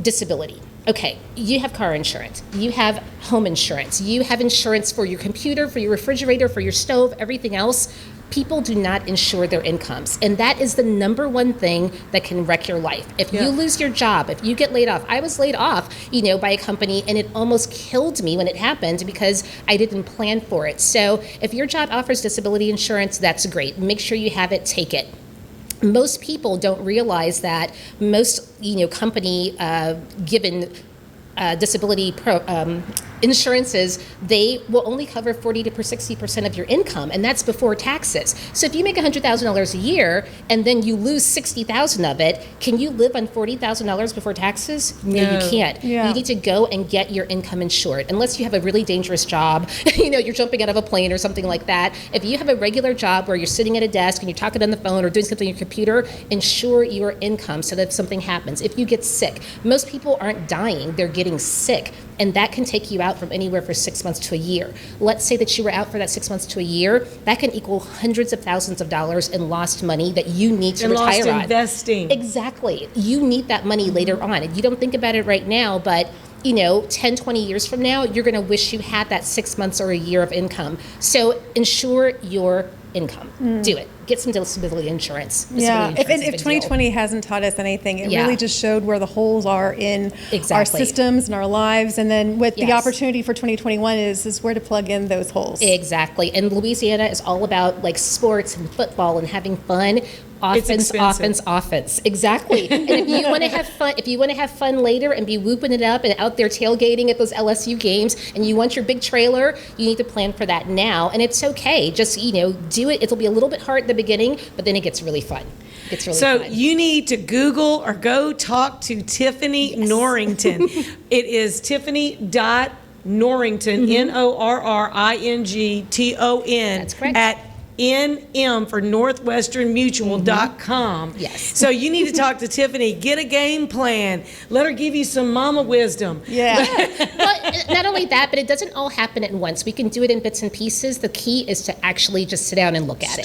disability. Okay, you have car insurance, you have home insurance, you have insurance for your computer, for your refrigerator, for your stove, everything else. People do not insure their incomes. And that is the number one thing that can wreck your life. If you lose your job, if you get laid off, I was laid off, by a company, and it almost killed me when it happened because I didn't plan for it. So if your job offers disability insurance, that's great. Make sure you have it, take it. Most people don't realize that most, company given disability insurances, they will only cover 40 to 60% of your income, and that's before taxes. So if you make $100,000 a year and then you lose $60,000 of it, can you live on $40,000 before taxes? No, you can't. Yeah. You need to go and get your income insured, unless you have a really dangerous job. You're jumping out of a plane or something like that. If you have a regular job where you're sitting at a desk and you're talking on the phone or doing something on your computer, insure your income so that if something happens. If you get sick, most people aren't dying, they're getting sick. And that can take you out from anywhere for 6 months to a year. Let's say that you were out for that 6 months to a year. That can equal hundreds of thousands of dollars in lost money that you need to retire on. Lost investing. Exactly. You need that money later on. And you don't think about it right now, but 10, 20 years from now, you're going to wish you had that 6 months or a year of income. So insure your income. Do it. Get some disability insurance. Yeah, Disability insurance is a if big 2020 hasn't taught us anything, it Yeah. really just showed where the holes are in our Exactly. systems and our lives. And then what the Yes. opportunity for 2021 is where to plug in those holes. Exactly. And Louisiana is all about like sports and football and having fun. Offense, expensive. offense. Exactly. And if you want to have fun later and be whooping it up and out there tailgating at those LSU games, and you want your big trailer, you need to plan for that now. And it's okay. Just do it. It'll be a little bit hard at the beginning, but then it gets really fun. So you need to Google or go talk to Tiffany Norrington. It is Tiffany.Norrington, Norrington, That's correct. at NM for NorthwesternMutual.com. Yes. So you need to talk to Tiffany, get a game plan, let her give you some mama wisdom. Yeah. But not only that, but it doesn't all happen at once. We can do it in bits and pieces. The key is to actually just sit down and look at it.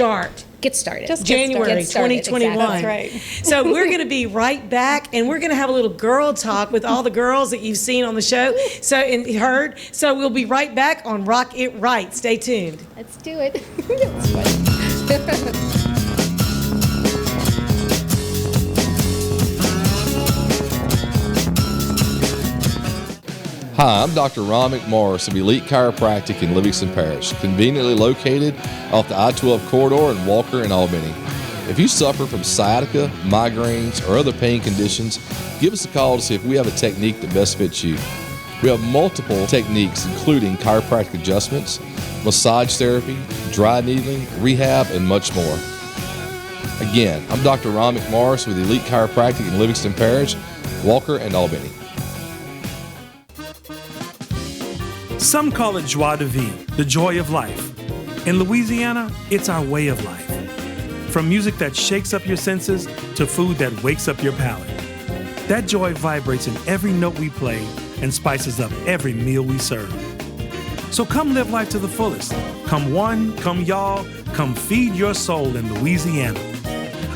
Get started. Just get January started. 2021. That's right. So we're going to be right back, and we're going to have a little girl talk with all the girls that you've seen on the show and heard. So we'll be right back on Rock It Right. Stay tuned. Let's do it. That's fun. Hi, I'm Dr. Ron McMorris of Elite Chiropractic in Livingston Parish, conveniently located off the I-12 corridor in Walker and Albany. If you suffer from sciatica, migraines, or other pain conditions, give us a call to see if we have a technique that best fits you. We have multiple techniques including chiropractic adjustments, massage therapy, dry needling, rehab, and much more. Again, I'm Dr. Ron McMorris with Elite Chiropractic in Livingston Parish, Walker, and Albany. Some call it joie de vivre, the joy of life. In Louisiana, it's our way of life. From music that shakes up your senses to food that wakes up your palate. That joy vibrates in every note we play and spices up every meal we serve. So come live life to the fullest. Come one, come y'all, come feed your soul in Louisiana.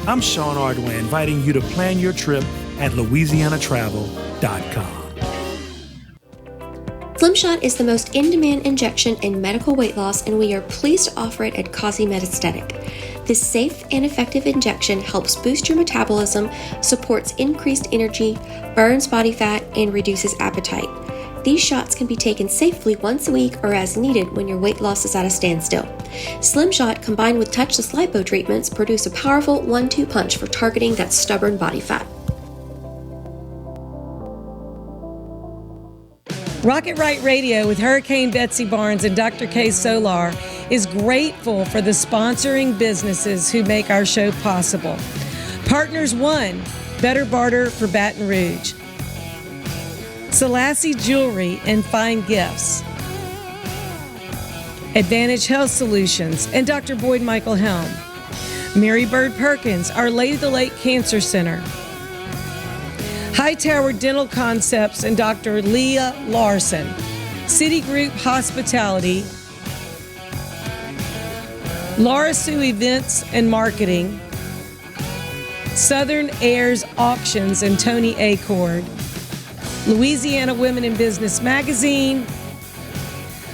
I'm Sean Ardway, inviting you to plan your trip at louisianatravel.com. Slimshot is the most in-demand injection in medical weight loss, and we are pleased to offer it at Causey Metastatic. This safe and effective injection helps boost your metabolism, supports increased energy, burns body fat, and reduces appetite. These shots can be taken safely once a week or as needed when your weight loss is at a standstill. Slimshot combined with touchless lipo treatments produce a powerful 1-2 punch for targeting that stubborn body fat. Rocket Right Radio with Hurricane Betsy Barnes and Dr. K. Solar is grateful for the sponsoring businesses who make our show possible. Partners 1, Better Barter for Baton Rouge. Selassie Jewelry and Fine Gifts. Advantage Health Solutions and Dr. Boyd Michael Helm. Mary Bird Perkins, Our Lady of the Lake Cancer Center. Hightower Dental Concepts and Dr. Leah Larson. Citigroup Hospitality. Laura Sue Events and Marketing. Southern Airs Auctions and Tony Acord. Louisiana Women in Business Magazine.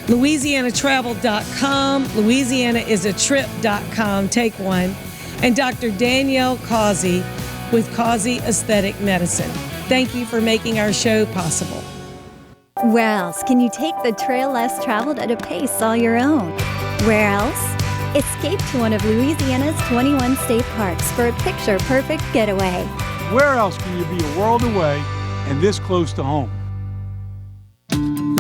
LouisianaTravel.com. LouisianaIsATrip.com. Take one. And Dr. Danielle Causey with Causey Aesthetic Medicine. Thank you for making our show possible. Where else can you take the trail less traveled at a pace all your own? Where else? Escape to one of Louisiana's 21 state parks for a picture-perfect getaway. Where else can you be a world away and this close to home?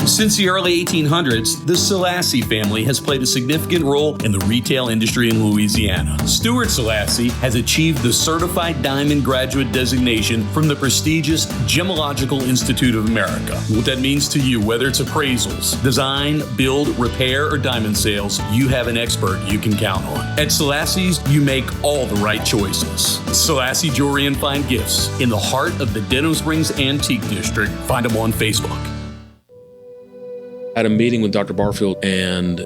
Since the early 1800s, the Selassie family has played a significant role in the retail industry in Louisiana. Stuart Selassie has achieved the Certified Diamond Graduate designation from the prestigious Gemological Institute of America. What that means to you, whether it's appraisals, design, build, repair, or diamond sales, you have an expert you can count on. At Selassie's, you make all the right choices. Selassie Jewelry and Fine Gifts in the heart of the Denham Springs Antique District. Find them on Facebook. I had a meeting with Dr. Barfield and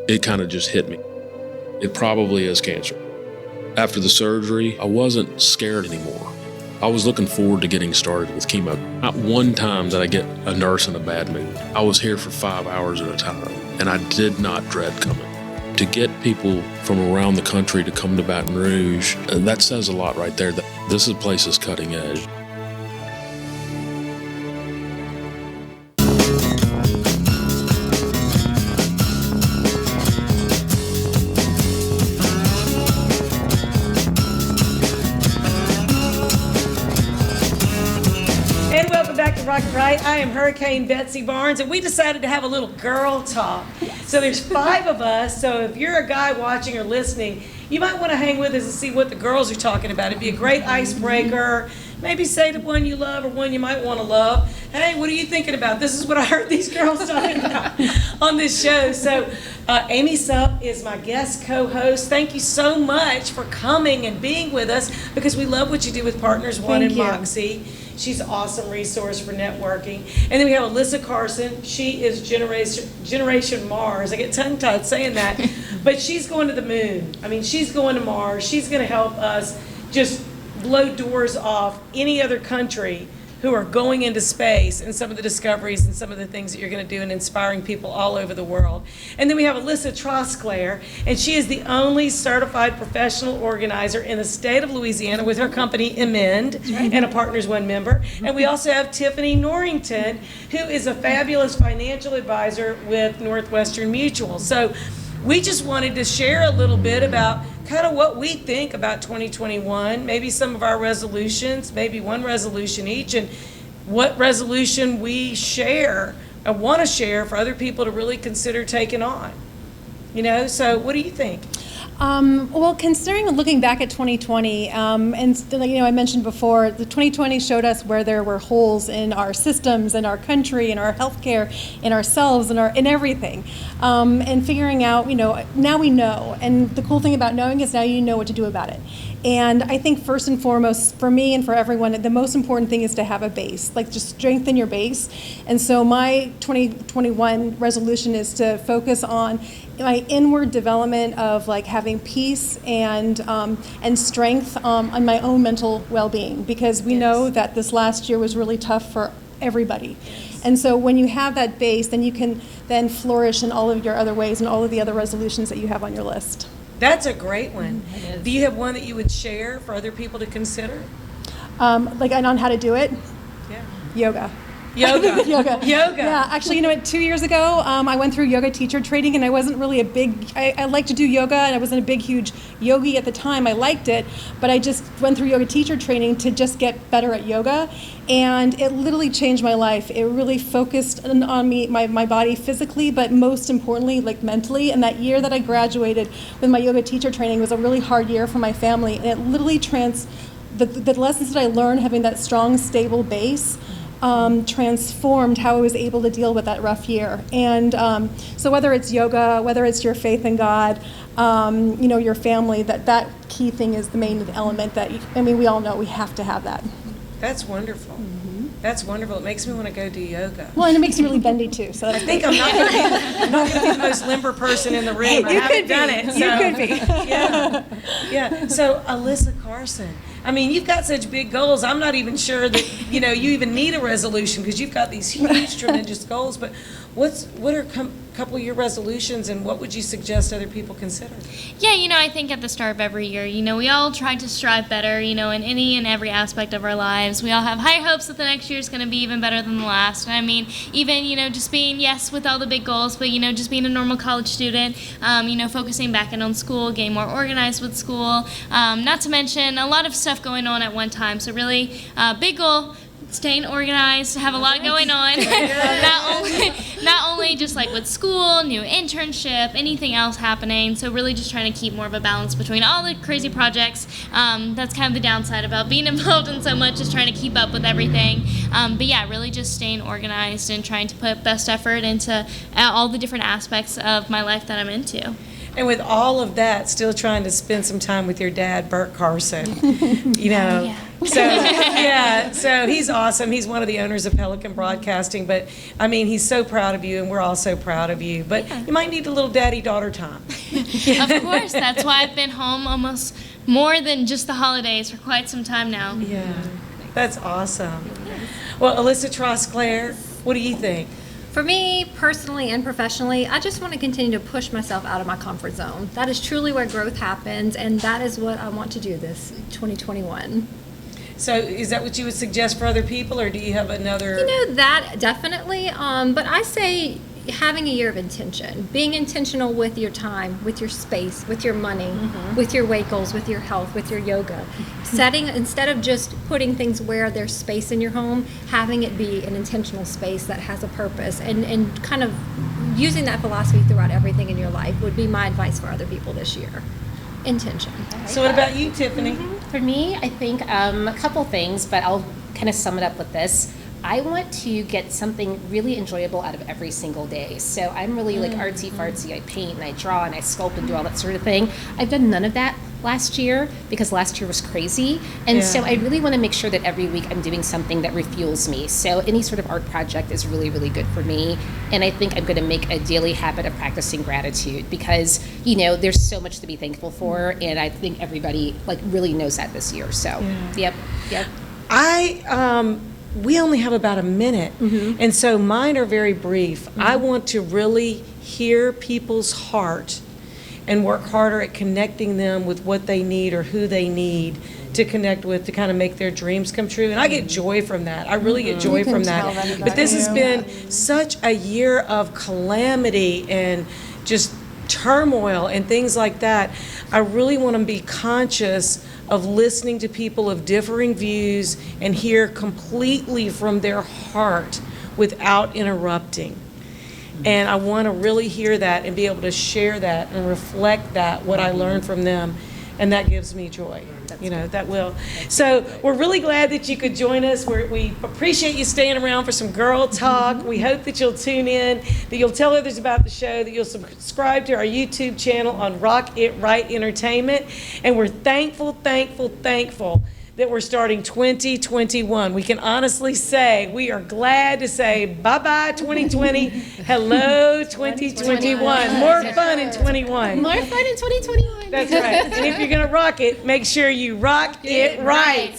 it kind of just hit me. It probably is cancer. After the surgery, I wasn't scared anymore. I was looking forward to getting started with chemo. Not one time did I get a nurse in a bad mood. I was here for 5 hours at a time and I did not dread coming. To get people from around the country to come to Baton Rouge, that says a lot right there. This place is cutting edge. Right, I am Hurricane Betsy Barnes, and we decided to have a little girl talk. So there's 5 of us, so if you're a guy watching or listening, you might want to hang with us and see what the girls are talking about. It'd be a great icebreaker. Maybe say the one you love or one you might want to love. Hey, what are you thinking about? This is what I heard these girls talking about on this show. So Aimee Supp is my guest co-host. Thank you so much for coming and being with us because we love what you do with Partners One and Moxie. She's an awesome resource for networking. And then we have Alyssa Carson. She is Generation Mars. I get tongue-tied saying that. But she's going to the moon. I mean, she's going to Mars. She's going to help us just blow doors off any other country who are going into space and some of the discoveries and some of the things that you're going to do and inspiring people all over the world. And then we have Alyssa Trosclair, and she is the only certified professional organizer in the state of Louisiana with her company Emend and a Partners One member. And we also have Tiffany Norrington, who is a fabulous financial advisor with Northwestern Mutual. So we just wanted to share a little bit about kind of what we think about 2021, maybe some of our resolutions, maybe one resolution each, and what resolution we share or want to share for other people to really consider taking on. You know, so what do you think? Well, considering looking back at 2020, and you know, I mentioned before, the 2020 showed us where there were holes in our systems, in our country, in our healthcare, in ourselves, in everything, and figuring out, you know, now we know, and the cool thing about knowing is now you know what to do about it. And I think first and foremost, for me and for everyone, the most important thing is to have a base, like just strengthen your base. And so my 2021 resolution is to focus on my inward development of like having peace and strength on my own mental well-being, because we know that this last year was really tough for everybody. And so when you have that base, then you can then flourish in all of your other ways and all of the other resolutions that you have on your list. That's a great one. Do you have one that you would share for other people to consider? Like on how to do it? Yeah. Yoga. Yoga. Yoga. Yoga. Yeah, actually, you know what, 2 years ago, I went through yoga teacher training, and I wasn't really I like to do yoga, and I wasn't a big, huge yogi at the time. I liked it, but I just went through yoga teacher training to just get better at yoga, and it literally changed my life. It really focused on me, my body physically, but most importantly, like mentally. And that year that I graduated with my yoga teacher training was a really hard year for my family, and it literally the lessons that I learned, having that strong, stable base, transformed how I was able to deal with that rough year. And so whether it's yoga, whether it's your faith in God, you know, your family, that key thing is the main element that, we all know we have to have that. That's wonderful. Mm-hmm. That's wonderful. It makes me want to go do yoga. Well, and it makes you really bendy too. So that's I think I'm not going to be the most limber person in the room. I haven't done it. You could be. Yeah. Yeah. So Alyssa Carson. You've got such big goals. I'm not even sure that, you even need a resolution because you've got these huge, tremendous goals. But what are couple of your resolutions, and what would you suggest other people consider? Yeah, I think at the start of every year, we all try to strive better, in any and every aspect of our lives. We all have high hopes that the next year is going to be even better than the last. And I mean, even, just being, yes, with all the big goals, but, just being a normal college student, focusing back in on school, getting more organized with school, not to mention a lot of stuff going on at one time. So really, big goal. Staying organized, have a lot going on. not only just like with school, new internship, anything else happening. So really just trying to keep more of a balance between all the crazy projects. That's kind of the downside about being involved in so much, is trying to keep up with everything. But yeah, really just staying organized and trying to put best effort into all the different aspects of my life that I'm into. And with all of that, still trying to spend some time with your dad, Bert Carson. So he's awesome. He's one of the owners of Pelican Broadcasting. But I mean, he's so proud of you, and we're all so proud of you. But you might need a little daddy-daughter time. Of course, that's why I've been home almost more than just the holidays for quite some time now. Yeah, that's awesome. Well, Alyssa Trosclair, what do you think? For me, personally and professionally, I just want to continue to push myself out of my comfort zone. That is truly where growth happens, and that is what I want to do this 2021. So is that what you would suggest for other people, or do you have another? That definitely, but I say having a year of intention, being intentional with your time, with your space, with your money, with your weight goals, with your health, with your yoga. Setting, instead of just putting things where there's space in your home, having it be an intentional space that has a purpose, and kind of using that philosophy throughout everything in your life would be my advice for other people this year. Intention. So what about you, Tiffany? For me, I think a couple things, but I'll kind of sum it up with this. I want to get something really enjoyable out of every single day. So I'm really like artsy-fartsy. I paint and I draw and I sculpt and do all that sort of thing. I've done none of that last year because last year was crazy. And so I really want to make sure that every week I'm doing something that refuels me. So any sort of art project is really, really good for me. And I think I'm going to make a daily habit of practicing gratitude because, there's so much to be thankful for. And I think everybody really knows that this year. So, yep. We only have about a minute, and so mine are very brief. I want to really hear people's heart and work harder at connecting them with what they need or who they need to connect with to kind of make their dreams come true. And I get joy from that. I really get joy from that. But this has been such a year of calamity and just turmoil and things like that. I really want to be conscious of listening to people of differing views and hear completely from their heart without interrupting. And I want to really hear that and be able to share that and reflect that, what I learned from them. And that gives me joy. That will. So we're really glad that you could join us. We appreciate you staying around for some girl talk. We hope that you'll tune in, that you'll tell others about the show, that you'll subscribe to our YouTube channel on Rock It Right Entertainment. And we're thankful that we're starting 2021. We can honestly say we are glad to say bye-bye 2020, hello 2021. More fun in 21. More fun in 2021. That's right. And if you're going to rock it, make sure you rock it right.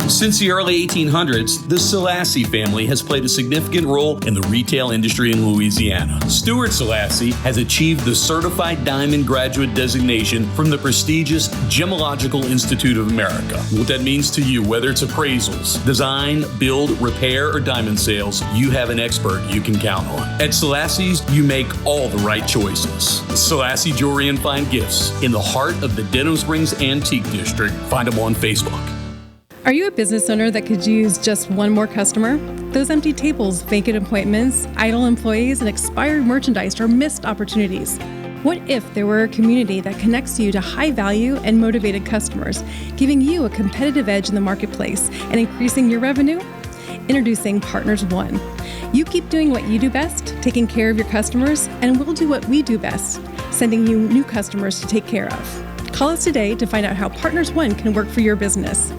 Since the early 1800s, the Selassie family has played a significant role in the retail industry in Louisiana. Stuart Selassie has achieved the Certified Diamond Graduate designation from the prestigious Gemological Institute of America. What that means to you, whether it's appraisals, design, build, repair, or diamond sales, you have an expert you can count on. At Selassie's, you make all the right choices. Selassie Jewelry and Fine Gifts in the heart of the Denham Springs Antique District. Find them on Facebook. Are you a business owner that could use just one more customer? Those empty tables, vacant appointments, idle employees, and expired merchandise are missed opportunities. What if there were a community that connects you to high-value and motivated customers, giving you a competitive edge in the marketplace and increasing your revenue? Introducing Partners One. You keep doing what you do best, taking care of your customers, and we'll do what we do best, sending you new customers to take care of. Call us today to find out how Partners One can work for your business.